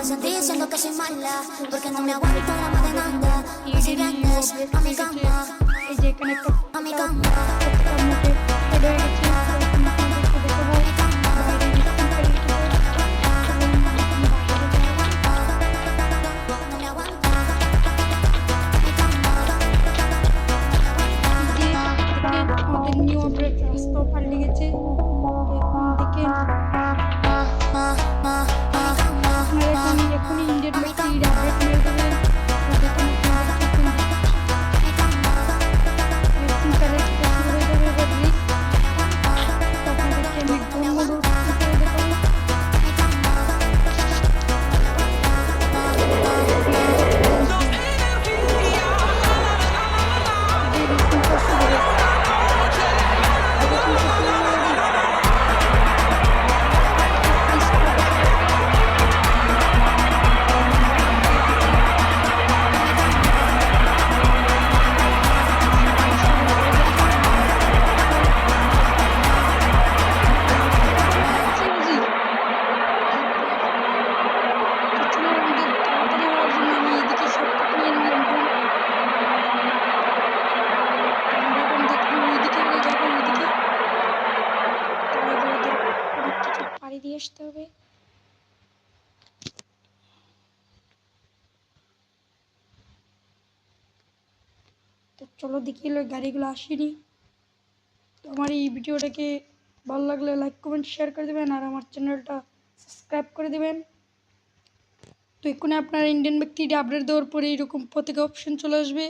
sentí diciendo que soy mala, porque no me aguanto la más de nada. Y si vienes a mi cama, এই যে এখানে একটা a mi cama, মোটে shade হয়ে গেছে। no me aguanto. আমাদের new update রাস্তাও পাল্টে গেছে। দেখেন আপনারা এখন ইন্ডিয়ান ব্যক্তির আপডেট মেরে দেবেন। দিয়ে আসতে হবে। তো চলো দেখি গাড়িগুলো আসেনি। তো আমার এই ভিডিওটাকে ভালো লাগলে লাইক কমেন্ট শেয়ার করে দেবেন আর আমার চ্যানেলটা সাবস্ক্রাইব করে দেবেন। তো এক্ষুনি আপনার ইন্ডিয়ান ব্যক্তিটি আপডেট দেওয়ার পরে এরকম প্রত্যেক অপশন চলে আসবে।